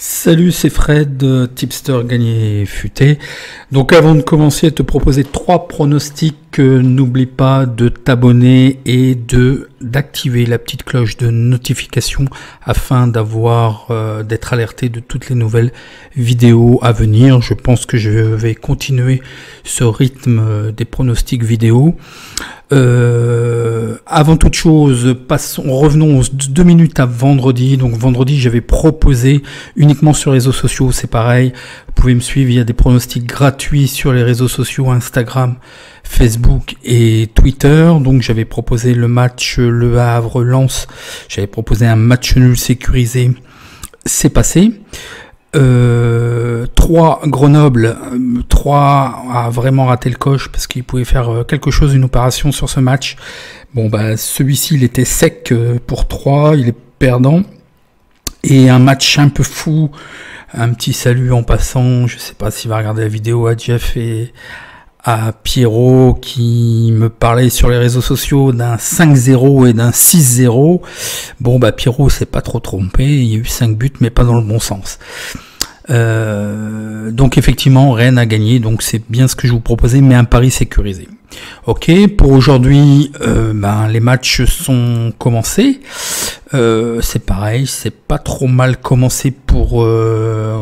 Salut, c'est Fred, Tipster Gagné Futé. Donc avant de commencer à te proposer 3 pronostics, n'oublie pas de t'abonner et d'activer la petite cloche de notification afin d'être alerté de toutes les nouvelles vidéos à venir. Je pense que je vais continuer ce rythme des pronostics vidéo. Avant toute chose, revenons 2 minutes à vendredi. Donc vendredi, j'avais proposé uniquement sur les réseaux sociaux, c'est pareil. Vous pouvez me suivre, il y a des pronostics gratuits sur les réseaux sociaux, Instagram, Facebook et Twitter. Donc j'avais proposé le match Le Havre-Lens. J'avais proposé un match nul sécurisé. C'est passé. 3 Grenoble, 3 a vraiment raté le coche parce qu'il pouvait faire quelque chose, une opération sur ce match. Bon bah celui-ci il était sec pour 3, il est perdant. Et un match un peu fou, un petit salut en passant, je sais pas s'il va regarder la vidéo, à Jeff et à Pierrot qui me parlait sur les réseaux sociaux d'un 5-0 et d'un 6-0. Bon bah Pierrot s'est pas trop trompé, il y a eu 5 buts mais pas dans le bon sens. Donc effectivement Rennes a gagné, donc c'est bien ce que je vous proposais, mais un pari sécurisé. Ok, pour aujourd'hui les matchs sont commencés. C'est pareil, c'est pas trop mal commencé pour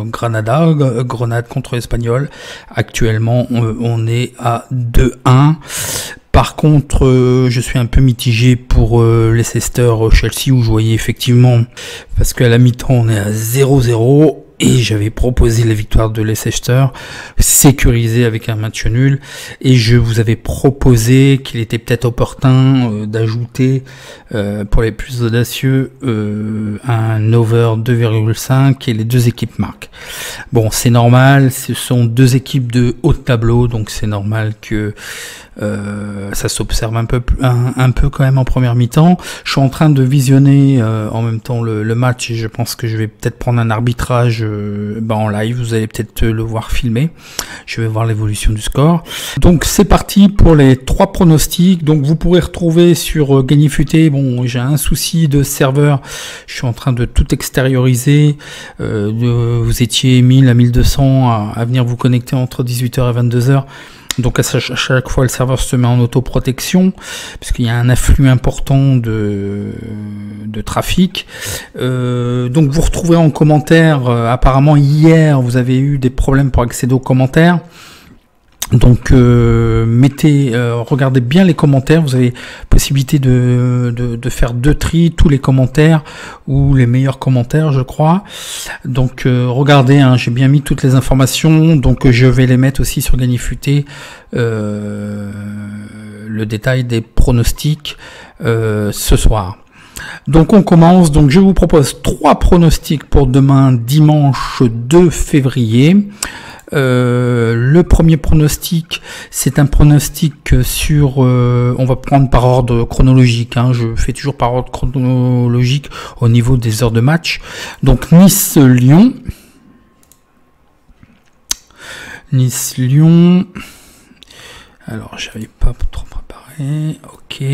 Grenade contre l'Espagnol. Actuellement on est à 2-1. Par contre, je suis un peu mitigé pour Leicester Chelsea, où je voyais effectivement, parce qu'à la mi-temps on est à 0-0. Et j'avais proposé la victoire de Leicester, sécurisée avec un match nul. Et je vous avais proposé qu'il était peut-être opportun d'ajouter, pour les plus audacieux, un over 2,5 et les 2 équipes marquent. Bon, c'est normal, ce sont 2 équipes de haut de tableau, donc c'est normal que ça s'observe un peu quand même en première mi-temps. Je suis en train de visionner en même temps le match et je pense que je vais peut-être prendre un arbitrage en live. Vous allez peut-être le voir filmer. Je vais voir l'évolution du score. Donc c'est parti pour les 3 pronostics. Donc vous pourrez retrouver sur Gagné Futé. Bon, j'ai un souci de serveur. Je suis en train de tout extérioriser. Vous étiez 1000 à 1200 à venir vous connecter entre 18h et 22h. Donc à chaque fois le serveur se met en autoprotection puisqu'il y a un afflux important de trafic. Donc vous retrouverez en commentaire, apparemment hier vous avez eu des problèmes pour accéder aux commentaires. Donc regardez bien les commentaires, vous avez possibilité de faire 2 tris, tous les commentaires ou les meilleurs commentaires je crois. Donc regardez, j'ai bien mis toutes les informations, donc je vais les mettre aussi sur Gagné Futé, le détail des pronostics ce soir. Donc on commence, donc je vous propose 3 pronostics pour demain dimanche 2 février. Le premier pronostic, c'est un pronostic sur, on va prendre par ordre chronologique, je fais toujours par ordre chronologique au niveau des heures de match. Donc Nice-Lyon. Nice-Lyon. Alors, j'avais pas trop préparé. Ok.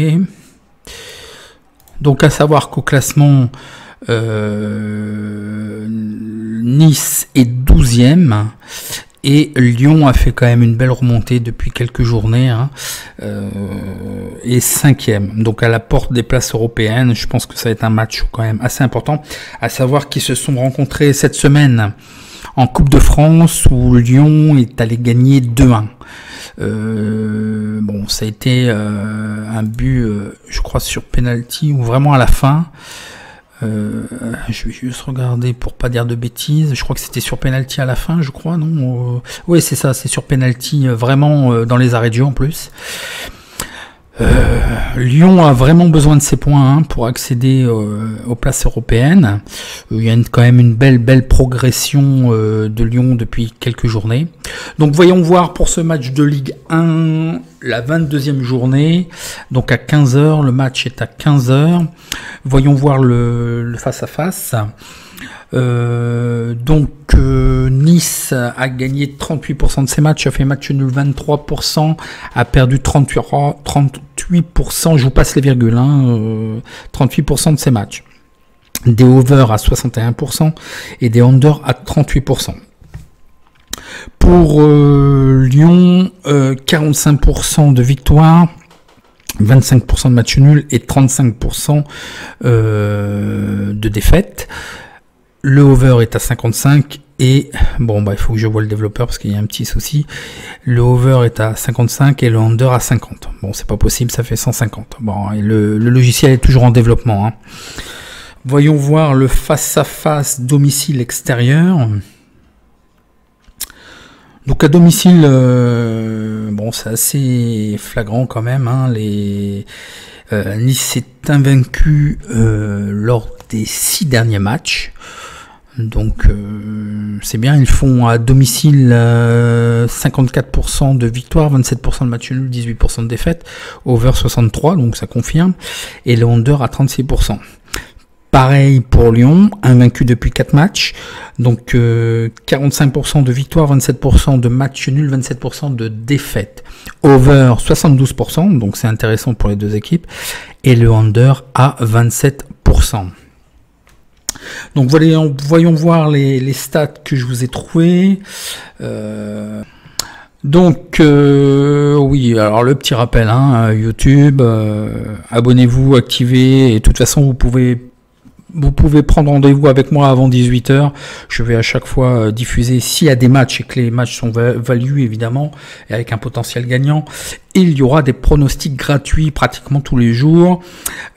Donc, à savoir qu'au classement, Nice est 12e. Et Lyon a fait quand même une belle remontée depuis quelques journées, et 5e. Donc à la porte des places européennes, je pense que ça va être un match quand même assez important. À savoir qu'ils se sont rencontrés cette semaine en Coupe de France où Lyon est allé gagner 2-1. Bon, ça a été un but, je crois, sur penalty ou vraiment à la fin. Je vais juste regarder pour pas dire de bêtises. Je crois que c'était sur penalty à la fin, je crois, non? Oui, c'est ça, c'est sur penalty, vraiment dans les arrêts de jeu en plus. Lyon a vraiment besoin de ces points pour accéder aux places européennes. Il y a quand même une belle progression de Lyon depuis quelques journées. Donc voyons voir pour ce match de Ligue 1, la 22e journée. Donc à 15h, le match est à 15h. Voyons voir le face-à-face. Nice a gagné 38% de ses matchs, a fait match nul 23%, a perdu 38%, je vous passe les virgules, 38% de ses matchs. des over à 61% et des under à 38%. Pour Lyon, 45% de victoire, 25% de match nul et 35% de défaite. Le over est à 55 et bon bah il faut que je vois le développeur parce qu'il y a un petit souci. Le over est à 55 et le under à 50. Bon, c'est pas possible, ça fait 150. Bon, et le logiciel est toujours en développement, hein. Voyons voir le face-à-face domicile extérieur. Donc à domicile, bon, c'est assez flagrant quand même, hein. Nice est invaincu lors des 6 derniers matchs. Donc c'est bien, ils font à domicile 54% de victoire, 27% de match nul, 18% de défaite, over 63, donc ça confirme, et le under à 36%. Pareil pour Lyon, invaincu depuis 4 matchs, donc 45% de victoire, 27% de match nul, 27% de défaite. Over 72%, donc c'est intéressant pour les deux équipes, et le under à 27%. Donc voyons voir les stats que je vous ai trouvés. Oui, alors le petit rappel, hein, YouTube, abonnez-vous, activez, et de toute façon vous pouvez prendre rendez-vous avec moi avant 18h. Je vais à chaque fois diffuser s'il y a des matchs et que les matchs sont valus évidemment et avec un potentiel gagnant. Et il y aura des pronostics gratuits pratiquement tous les jours.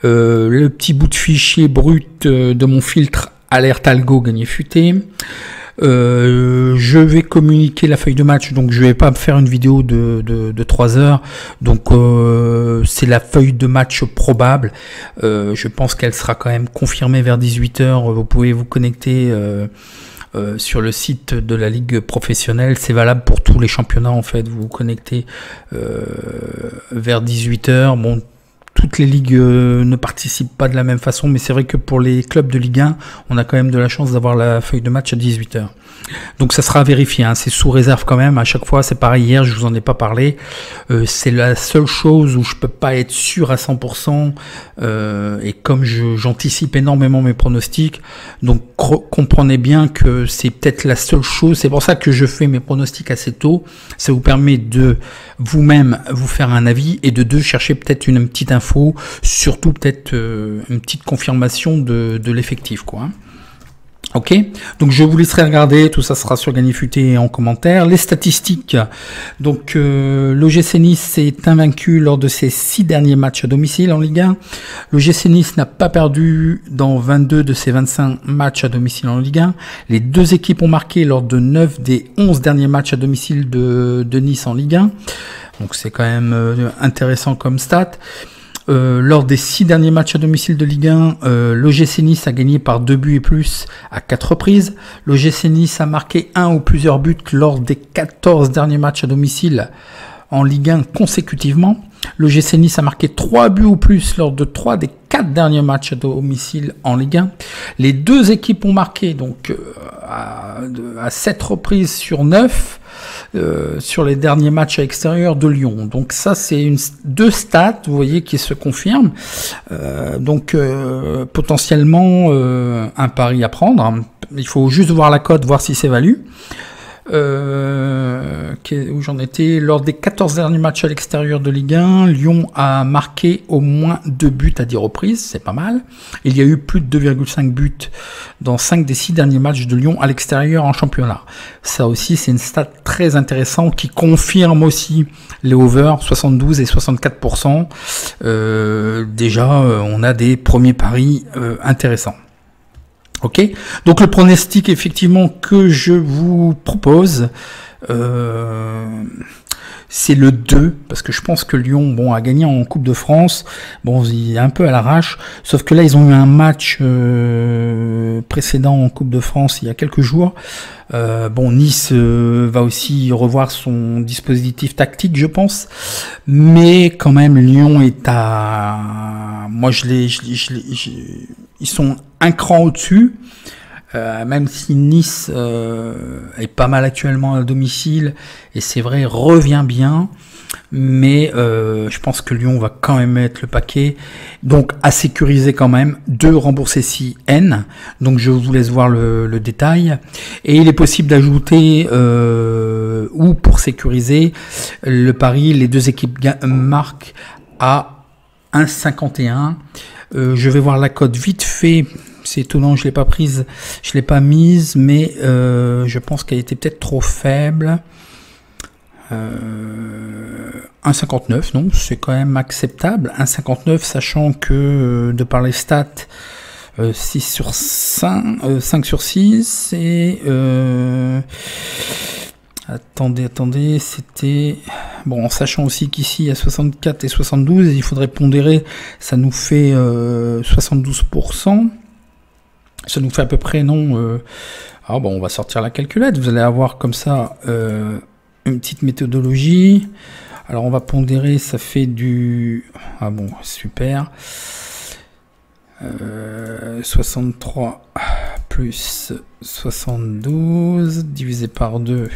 Le petit bout de fichier brut de mon filtre Alerte Algo gagné futé. Je vais communiquer la feuille de match, donc je vais pas faire une vidéo de 3 heures, donc c'est la feuille de match probable. Je pense qu'elle sera quand même confirmée vers 18h. Vous pouvez vous connecter sur le site de la Ligue professionnelle, c'est valable pour tous les championnats en fait. Vous vous connectez vers 18h. Bon, toutes les ligues ne participent pas de la même façon, mais c'est vrai que pour les clubs de Ligue 1, on a quand même de la chance d'avoir la feuille de match à 18h. Donc ça sera vérifié, hein, c'est sous réserve quand même, à chaque fois, c'est pareil, hier je vous en ai pas parlé, c'est la seule chose où je peux pas être sûr à 100%, et comme j'anticipe énormément mes pronostics, donc comprenez bien que c'est peut-être la seule chose, c'est pour ça que je fais mes pronostics assez tôt, ça vous permet de vous-même vous faire un avis, et de deux, chercher peut-être une petite info, surtout peut-être une petite confirmation de l'effectif, quoi. Ok, donc je vous laisserai regarder, tout ça sera sur Gagné Futé en commentaire. Les statistiques, donc l'OGC Nice est invaincu lors de ses 6 derniers matchs à domicile en Ligue 1. L'OGC Nice n'a pas perdu dans 22 de ses 25 matchs à domicile en Ligue 1. Les deux équipes ont marqué lors de 9 des 11 derniers matchs à domicile de Nice en Ligue 1. Donc c'est quand même intéressant comme stat. Lors des 6 derniers matchs à domicile de Ligue 1, l'OGC Nice a gagné par 2 buts et plus à 4 reprises. L'OGC Nice a marqué 1 ou plusieurs buts lors des 14 derniers matchs à domicile en Ligue 1 consécutivement. L'OGC Nice a marqué 3 buts ou plus lors de 3 des 4 derniers matchs à domicile en Ligue 1. Les deux équipes ont marqué donc à 7 reprises sur 9 sur les derniers matchs à l'extérieur de Lyon. Donc ça, c'est deux stats, vous voyez, qui se confirment. Donc potentiellement un pari à prendre. Il faut juste voir la cote, voir si c'est valu. Où j'en étais, lors des 14 derniers matchs à l'extérieur de Ligue 1, Lyon a marqué au moins 2 buts à 10 reprises, c'est pas mal. Il y a eu plus de 2,5 buts dans 5 des 6 derniers matchs de Lyon à l'extérieur en championnat. Ça aussi, c'est une stat très intéressante qui confirme aussi les over 72 et 64%. Déjà, on a des premiers paris intéressants. Ok, donc le pronostic effectivement que je vous propose, c'est le 2, parce que je pense que Lyon, bon, a gagné en Coupe de France, bon, il est un peu à l'arrache, sauf que là ils ont eu un match précédent en Coupe de France il y a quelques jours. Bon, Nice va aussi revoir son dispositif tactique, je pense, mais quand même Lyon est à, moi ils sont un cran au-dessus. Même si Nice est pas mal actuellement à domicile, et c'est vrai, revient bien, mais je pense que Lyon va quand même mettre le paquet. Donc à sécuriser quand même, 2 remboursés si N, donc je vous laisse voir le détail. Et il est possible d'ajouter, ou pour sécuriser, le pari, les 2 équipes marquent à 1,51. Je vais voir la cote vite fait. C'est étonnant, je l'ai pas prise, je l'ai pas mise, mais je pense qu'elle était peut-être trop faible. 1,59, non, c'est quand même acceptable. 1,59, sachant que de par les stats, 6 sur 5, 5 sur 6, et attendez, c'était... Bon, en sachant aussi qu'ici, il y a 64 et 72, il faudrait pondérer, ça nous fait 72%. Ça nous fait à peu près, non... Ah bon, on va sortir la calculette, vous allez avoir comme ça une petite méthodologie. Alors on va pondérer, ça fait du... Ah bon, super. 63 plus 72 divisé par 2,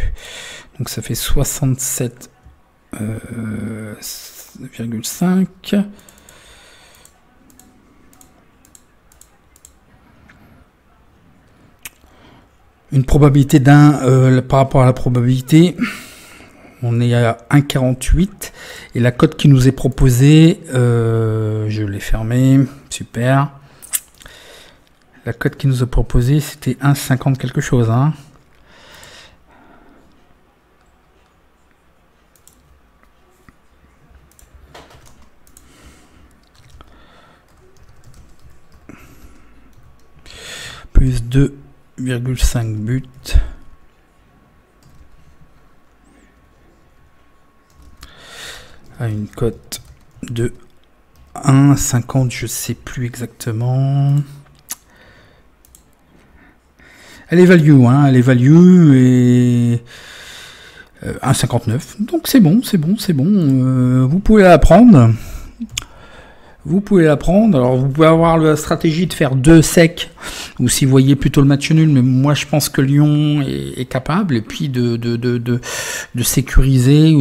donc ça fait 67,5. Une probabilité d'un, par rapport à la probabilité, on est à 1,48, et la cote qui nous est proposée, je l'ai fermée, super. La cote qui nous est proposée, c'était 1,50 quelque chose, hein. Plus 2,5 buts. À une cote de 1,50, je sais plus exactement. Elle est value, hein, elle est value, et 1,59. Donc c'est bon. Vous pouvez la prendre. Alors vous pouvez avoir la stratégie de faire 2 secs, ou si vous voyez plutôt le match nul, mais moi je pense que Lyon est capable, et puis de sécuriser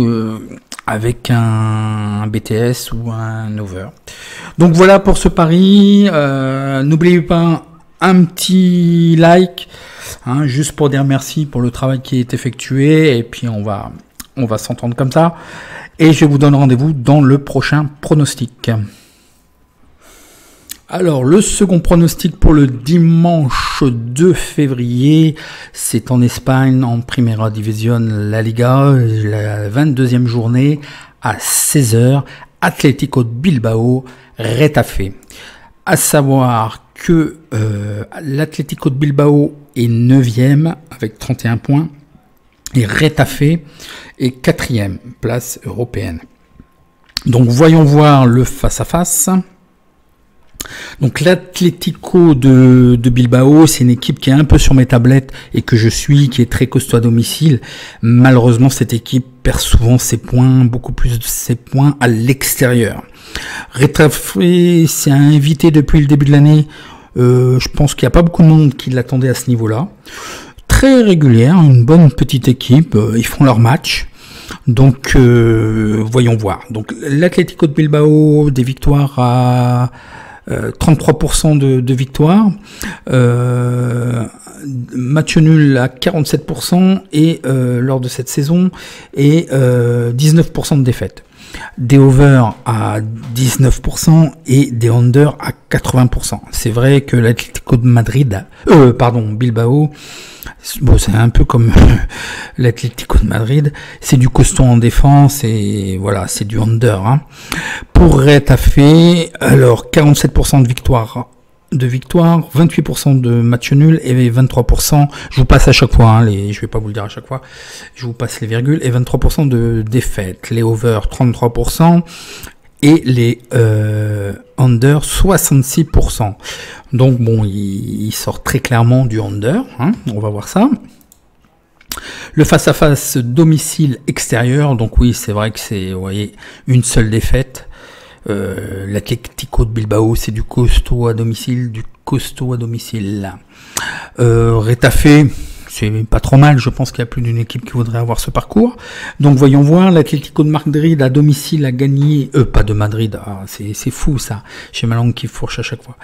avec un BTS ou un over. Donc voilà pour ce pari. N'oubliez pas un petit like, hein, juste pour dire merci pour le travail qui est effectué, et puis on va s'entendre comme ça, et je vous donne rendez-vous dans le prochain pronostic. Alors, le second pronostic pour le dimanche 2 février, c'est en Espagne, en Primera División, la Liga, la 22e journée, à 16h, Atlético de Bilbao, Retafe. À savoir que l'Atlético de Bilbao est 9e avec 31 points, et Retafe est 4e place européenne. Donc, voyons voir le face-à-face. Donc l'Atlético de Bilbao, c'est une équipe qui est un peu sur mes tablettes et que je suis, qui est très costaud à domicile. Malheureusement, cette équipe perd souvent ses points, beaucoup plus de ses points à l'extérieur. Retafe s'est invité depuis le début de l'année. Je pense qu'il n'y a pas beaucoup de monde qui l'attendait à ce niveau-là. Très régulière, une bonne petite équipe. Ils font leur match. Donc voyons voir. Donc l'Atlético de Bilbao, des victoires à 33% de victoire, match nul à 47% et lors de cette saison, et 19% de défaite. Des over à 19% et des under à 80%. C'est vrai que l'Atlético de Bilbao, bon, c'est un peu comme l'Atlético de Madrid, c'est du costaud en défense, et voilà, c'est du under, hein. Pour Retafe, alors 47% de victoire, 28% de match nul et 23%, je vous passe à chaque fois, hein, je vais pas vous le dire à chaque fois, je vous passe les virgules, et 23% de défaite. Les over 33% et les under 66%. Donc bon, il sort très clairement du under, hein, on va voir ça. Le face-à-face domicile extérieur, donc oui, c'est vrai que c'est, vous voyez, une seule défaite. L'Atlético de Bilbao, c'est du costaud à domicile, Retafe, c'est pas trop mal, je pense qu'il y a plus d'une équipe qui voudrait avoir ce parcours. Donc voyons voir, l'Atlético de Madrid à domicile a gagné... pas de Madrid, c'est fou ça, j'ai ma langue qui fourche à chaque fois.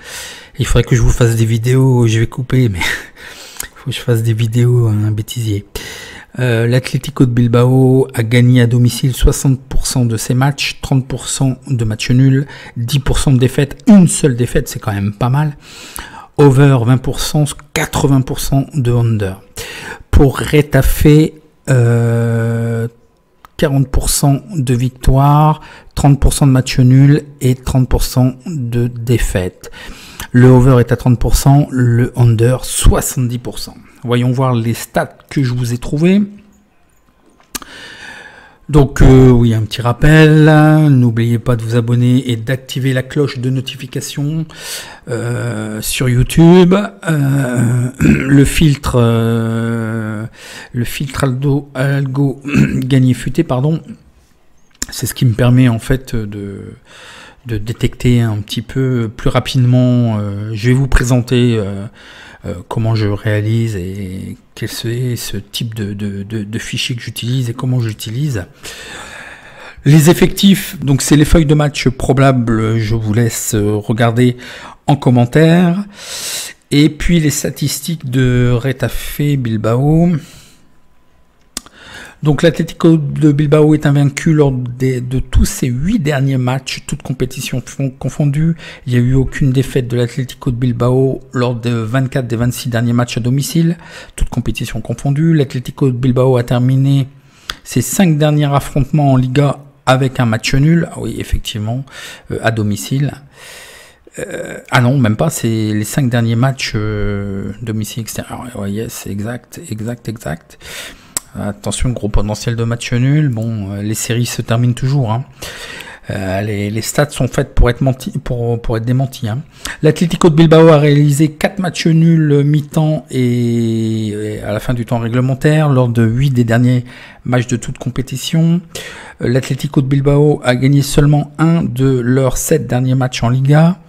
Il faudrait que je vous fasse des vidéos, je vais couper, mais il faut que je fasse des vidéos, un bêtisier. L'Atlético de Bilbao a gagné à domicile 60% de ses matchs, 30% de matchs nuls, 10% de défaites, une seule défaite, c'est quand même pas mal. Over 20%, 80% de under. Pour Retafe, 40% de victoires, 30% de matchs nuls et 30% de défaites. Le over est à 30%, le under 70%. Voyons voir les stats que je vous ai trouvés. Donc oui, un petit rappel, n'oubliez pas de vous abonner et d'activer la cloche de notification sur YouTube. Le filtre algo gagné futé, pardon, c'est ce qui me permet en fait de détecter un petit peu plus rapidement. Je vais vous présenter comment je réalise et quel est ce type de fichier que j'utilise et comment j'utilise. Les effectifs, donc c'est les feuilles de match probables, je vous laisse regarder en commentaire. Et puis les statistiques de Retafe Bilbao. Donc l'Atlético de Bilbao est invaincu lors de tous ses 8 derniers matchs, toutes compétitions confondues. Il n'y a eu aucune défaite de l'Atlético de Bilbao lors de 24 des 26 derniers matchs à domicile, toutes compétitions confondues. L'Atlético de Bilbao a terminé ses 5 derniers affrontements en Liga avec un match nul. Ah oui, effectivement, à domicile. Ah non, même pas, c'est les 5 derniers matchs domicile extérieur. Ouais, yes, exact. Attention, gros potentiel de match nul. Bon, les séries se terminent toujours. Hein. Les stats sont faites pour être démenties. Hein. L'Atlético de Bilbao a réalisé 4 matchs nuls mi-temps et à la fin du temps réglementaire lors de 8 des derniers matchs de toute compétition. L'Atlético de Bilbao a gagné seulement 1 de leurs 7 derniers matchs en Liga.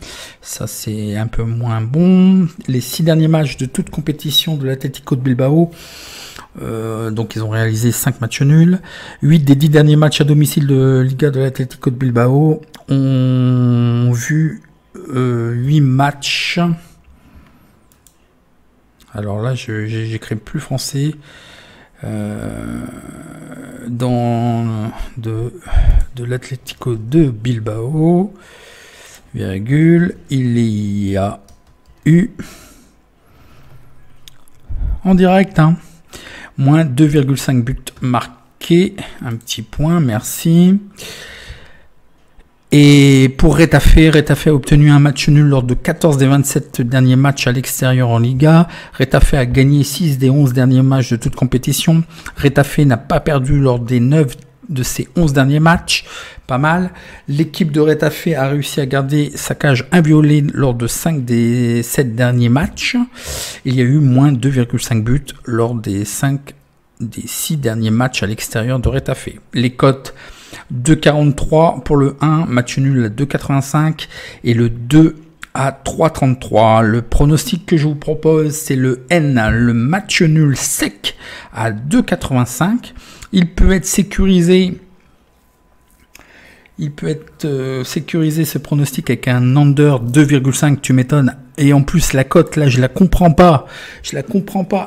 Ça, c'est un peu moins bon. Les 6 derniers matchs de toute compétition de l'Atlético de Bilbao, donc ils ont réalisé 5 matchs nuls. 8 des 10 derniers matchs à domicile de Liga de l'Atlético de Bilbao ont vu 8 matchs. Alors là, j'écris plus français. De l'Atlético de Bilbao, virgule, il y a eu en direct, hein, moins 2,5 buts marqués, un petit point, merci. Et pour Retafe a obtenu un match nul lors de 14 des 27 derniers matchs à l'extérieur en Liga. Retafe a gagné 6 des 11 derniers matchs de toute compétition. Retafe n'a pas perdu lors des 9 de ses 11 derniers matchs. Pas mal. L'équipe de Retafe a réussi à garder sa cage inviolée lors de 5 des 7 derniers matchs. Il y a eu moins 2,5 buts lors des 5 des 6 derniers matchs à l'extérieur de Retafe. Les cotes: 2,43 pour le 1, match nul à 2,85 et le 2 à 3,33. Le pronostic que je vous propose, c'est le N, le match nul sec à 2,85. Il peut être sécurisé. Sécurisé ce pronostic avec un under 2,5, tu m'étonnes. Et en plus, la cote, là, je la comprends pas.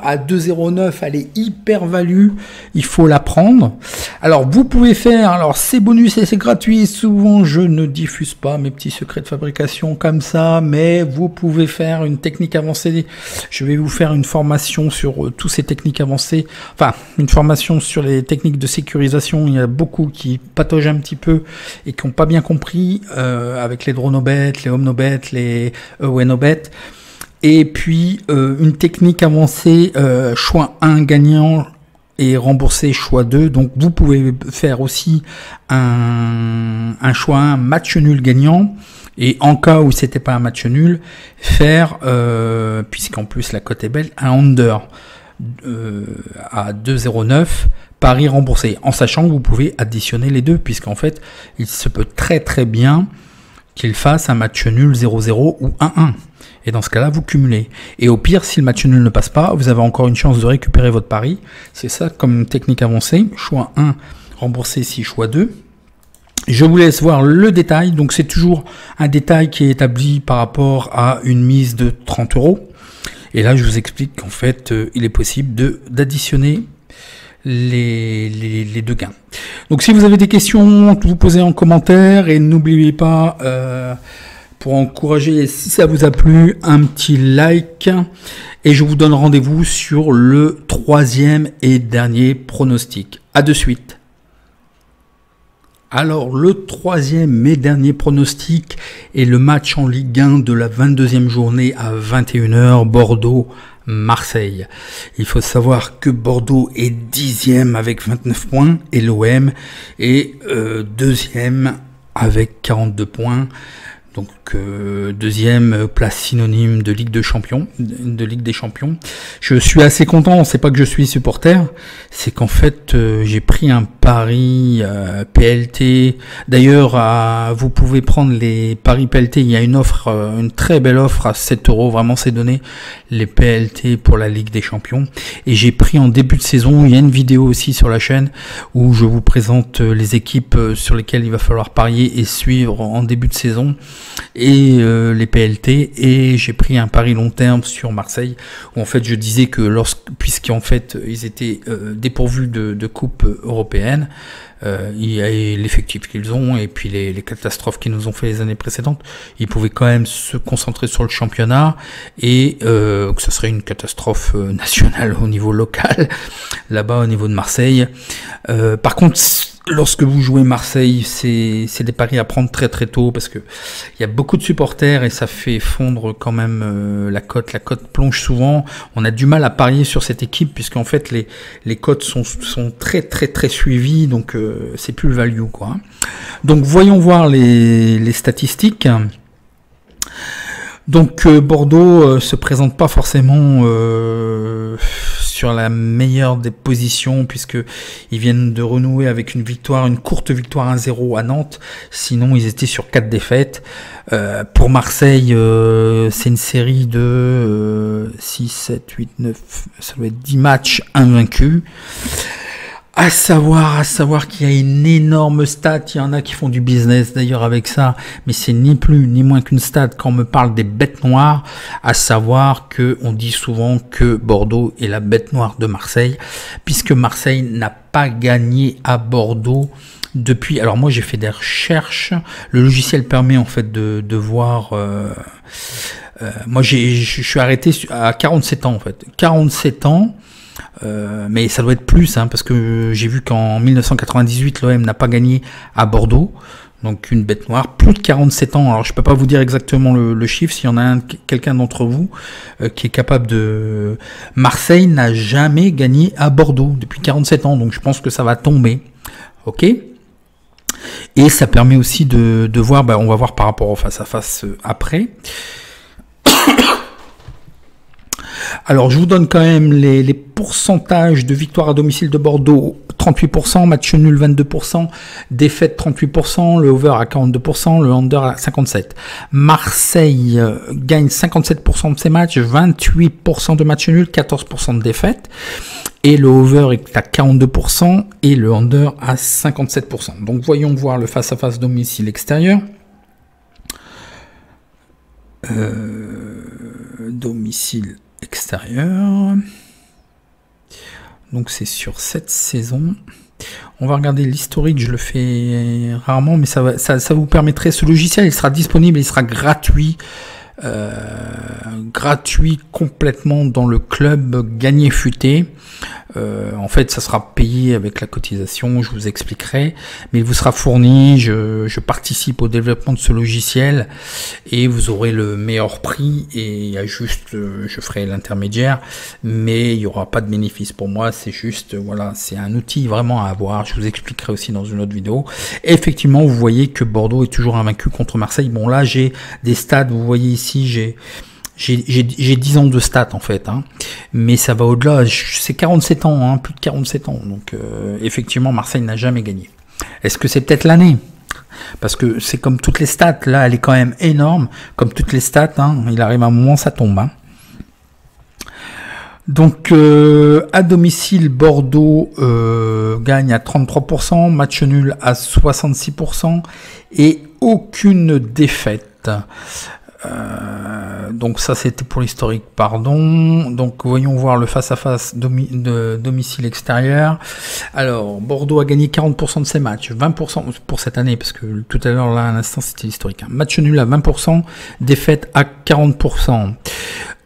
À 2,09, elle est hyper value. Il faut la prendre. Alors, vous pouvez faire, alors c'est bonus et c'est gratuit. Souvent, je ne diffuse pas mes petits secrets de fabrication comme ça, mais vous pouvez faire une technique avancée. Je vais vous faire une formation sur tous ces techniques avancées. Enfin, une formation sur les techniques de sécurisation. Il y a beaucoup qui pataugent un petit peu et qui n'ont pas bien compris avec les DroneObet, les OmnoBet, les WinObet. Et puis une technique avancée, choix 1 gagnant et remboursé choix 2. Donc vous pouvez faire aussi un choix 1 match nul gagnant. Et en cas où c'était pas un match nul, faire, puisqu'en plus la cote est belle, un under à 2,09, pari remboursé. En sachant que vous pouvez additionner les deux, puisqu'en fait, il se peut très très bien qu'il fasse un match nul 0-0 ou 1-1. Et dans ce cas-là, vous cumulez. Et au pire, si le match nul ne passe pas, vous avez encore une chance de récupérer votre pari. C'est ça comme technique avancée. Choix 1, remboursé si choix 2. Je vous laisse voir le détail. Donc c'est toujours un détail qui est établi par rapport à une mise de 30 €. Et là, je vous explique qu'en fait, il est possible d'additionner les deux gains. Donc si vous avez des questions, vous posez en commentaire et n'oubliez pas, pour encourager, si ça vous a plu, un petit like. Et je vous donne rendez-vous sur le 3e et dernier pronostic. À de suite. Alors, le 3e et dernier pronostic est le match en Ligue 1 de la 22e journée à 21 h, Bordeaux-Marseille. Il faut savoir que Bordeaux est 10e avec 29 points et l'OM est 2e avec 42 points. Donc, deuxième place synonyme de Ligue des Champions. Je suis assez content, c'est pas que je suis supporter, c'est qu'en fait, j'ai pris un pari PLT. D'ailleurs, vous pouvez prendre les paris PLT, il y a une offre, une très belle offre à 7 €, vraiment c'est donné, les PLT pour la Ligue des Champions. Et j'ai pris en début de saison, il y a une vidéo aussi sur la chaîne où je vous présente les équipes sur lesquelles il va falloir parier et suivre en début de saison. Et les PLT, et j'ai pris un pari long terme sur Marseille où en fait je disais que puisqu'en fait ils étaient dépourvus de coupe européenne, il y a l'effectif qu'ils ont et puis les catastrophes qu'ils nous ont fait les années précédentes, ils pouvaient quand même se concentrer sur le championnat et que ça serait une catastrophe nationale au niveau local là-bas au niveau de Marseille. Par contre, lorsque vous jouez Marseille, c'est des paris à prendre très très tôt parce que il y a beaucoup de supporters et ça fait fondre quand même la cote. La cote plonge souvent. On a du mal à parier sur cette équipe puisqu'en fait les cotes sont très très très suivies, donc c'est plus le value quoi. Donc voyons voir les statistiques. Donc Bordeaux se présente pas forcément sur la meilleure des positions puisque ils viennent de renouer avec une courte victoire 1-0 à Nantes. Sinon ils étaient sur 4 défaites. Pour Marseille, c'est une série de 6, 7, 8, 9, ça doit être 10 matchs invaincus. À savoir qu'il y a une énorme stat, il y en a qui font du business d'ailleurs avec ça, mais c'est ni plus ni moins qu'une stat quand on me parle des bêtes noires, à savoir que on dit souvent que Bordeaux est la bête noire de Marseille, puisque Marseille n'a pas gagné à Bordeaux depuis, alors moi j'ai fait des recherches, le logiciel permet en fait de voir, moi je suis arrêté à 47 ans en fait, 47 ans, mais ça doit être plus parce que j'ai vu qu'en 1998 l'OM n'a pas gagné à Bordeaux, donc une bête noire, plus de 47 ans. Alors je peux pas vous dire exactement le chiffre, s'il y en a quelqu'un d'entre vous qui est capable de... Marseille n'a jamais gagné à Bordeaux depuis 47 ans, donc je pense que ça va tomber, ok. Et ça permet aussi de voir, on va voir par rapport au face à face après. Alors, je vous donne quand même les pourcentages de victoire à domicile de Bordeaux, 38%, match nul 22%, défaite 38%, le over à 42%, le under à 57%. Marseille gagne 57% de ses matchs, 28% de match nul, 14% de défaite. Et le over est à 42% et le under à 57%. Donc, voyons voir le face-à-face domicile extérieur. Domicile extérieur, donc c'est sur cette saison. On va regarder l'historique, je le fais rarement, mais ça vous permettrait, ce logiciel il sera disponible, il sera gratuit, complètement dans le club Gagné Futé. En fait ça sera payé avec la cotisation, je vous expliquerai, mais il vous sera fourni, je participe au développement de ce logiciel et vous aurez le meilleur prix et il y a juste, je ferai l'intermédiaire, mais il n'y aura pas de bénéfice pour moi, c'est juste, voilà, c'est un outil vraiment à avoir, je vous expliquerai aussi dans une autre vidéo. Et effectivement vous voyez que Bordeaux est toujours invaincu contre Marseille. Bon là j'ai des stats, vous voyez ici j'ai 10 ans de stats en fait, mais ça va au-delà, c'est 47 ans, plus de 47 ans, donc effectivement Marseille n'a jamais gagné. Est-ce que c'est peut-être l'année? Parce que c'est comme toutes les stats, là elle est quand même énorme, comme toutes les stats, hein, il arrive un moment ça tombe. Hein. Donc à domicile, Bordeaux gagne à 33%, match nul à 66% et aucune défaite. Donc ça c'était pour l'historique, pardon. Donc voyons voir le face-à-face de domicile extérieur. Alors Bordeaux a gagné 40% de ses matchs, 20% pour cette année, parce que tout à l'heure là à l'instant c'était l'historique. Hein. Match nul à 20%, défaite à 40%.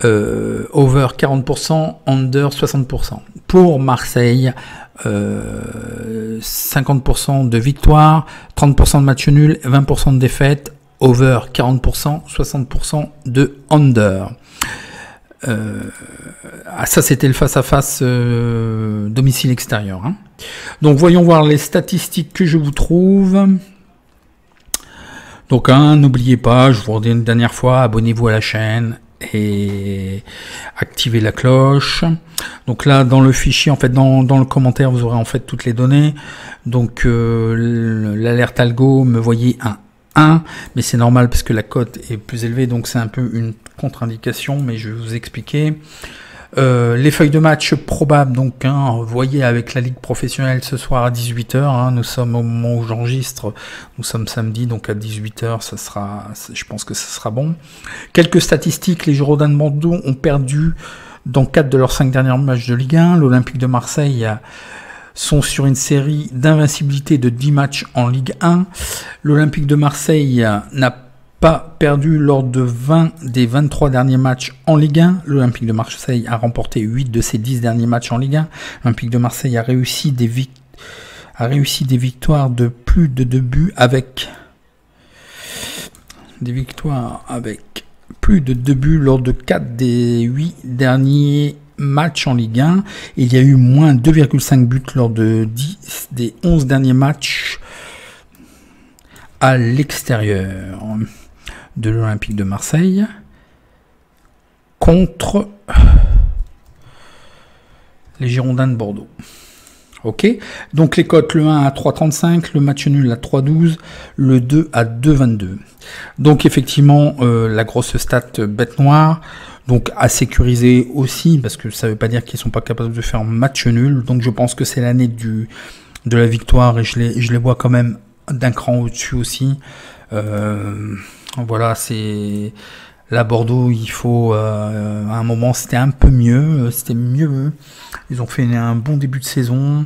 Over 40%, under 60%. Pour Marseille, 50% de victoire, 30% de match nul, 20% de défaite, over 40%, 60% de under. Ça c'était le face-à-face domicile extérieur. Hein. Donc voyons voir les statistiques que je vous trouve. Donc n'oubliez pas, je vous redis une dernière fois, abonnez-vous à la chaîne et activez la cloche. Donc là dans le fichier, en fait dans le commentaire vous aurez en fait toutes les données. Donc l'alerte algo me voyait un 1, mais c'est normal parce que la cote est plus élevée, donc c'est un peu une contre-indication, mais je vais vous expliquer. Les feuilles de match probables, donc vous voyez avec la ligue professionnelle ce soir à 18h, hein, nous sommes au moment où j'enregistre, nous sommes samedi, donc à 18h, ça sera, je pense que ça sera bon. Quelques statistiques, les Girondins de Bordeaux ont perdu dans 4 de leurs 5 derniers matchs de Ligue 1, l'Olympique de Marseille sont sur une série d'invincibilité de 10 matchs en Ligue 1. L'Olympique de Marseille n'a pas perdu lors de 20 des 23 derniers matchs en Ligue 1. L'Olympique de Marseille a remporté 8 de ses 10 derniers matchs en Ligue 1. L'Olympique de Marseille a réussi des victoires de plus de 2 buts avec plus de 2 buts lors de 4 des 8 derniers matchs en Ligue 1. Il y a eu moins 2,5 buts lors de 10 des 11 derniers matchs à l'extérieur de l'Olympique de Marseille contre les Girondins de Bordeaux. Ok, donc les cotes, le 1 à 3,35, le match nul à 3,12, le 2 à 2,22. Donc effectivement, la grosse stat bête noire, donc à sécuriser aussi, parce que ça ne veut pas dire qu'ils ne sont pas capables de faire match nul. Donc je pense que c'est l'année de la victoire et je les vois quand même d'un cran au-dessus aussi. Voilà, c'est... Là, Bordeaux, il faut... à un moment, c'était un peu mieux. C'était mieux. Ils ont fait un bon début de saison.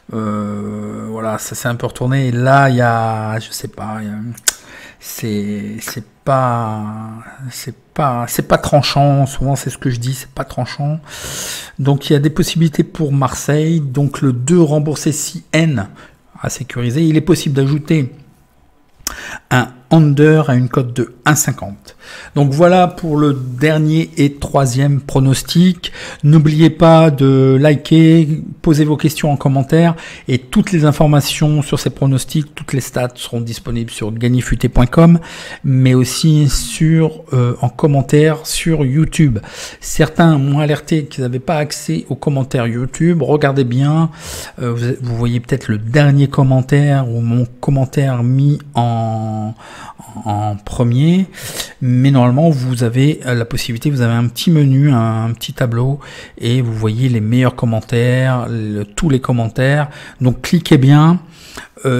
Voilà, ça s'est un peu retourné. Et là, il y a... Je sais pas... C'est pas tranchant. Souvent, c'est ce que je dis. C'est pas tranchant. Donc, il y a des possibilités pour Marseille. Donc, le 2 remboursé 6N à sécuriser. Il est possible d'ajouter un under à une cote de 1,50. Donc voilà pour le dernier et troisième pronostic. N'oubliez pas de liker, posez vos questions en commentaire et toutes les informations sur ces pronostics, toutes les stats seront disponibles sur gagnerfuté.com, mais aussi en commentaire sur YouTube. Certains m'ont alerté qu'ils n'avaient pas accès aux commentaires YouTube. Regardez bien, vous voyez peut-être le dernier commentaire ou mon commentaire mis en premier, mais normalement vous avez la possibilité, vous avez un petit menu, un petit tableau et vous voyez les meilleurs commentaires, tous les commentaires, donc cliquez bien.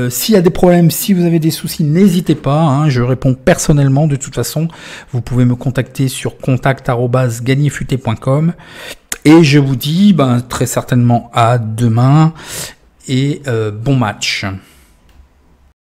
S'il y a des problèmes, si vous avez des soucis, n'hésitez pas, hein, je réponds personnellement de toute façon. Vous pouvez me contacter sur contact@gagnerfuté.com et je vous dis très certainement à demain et bon match.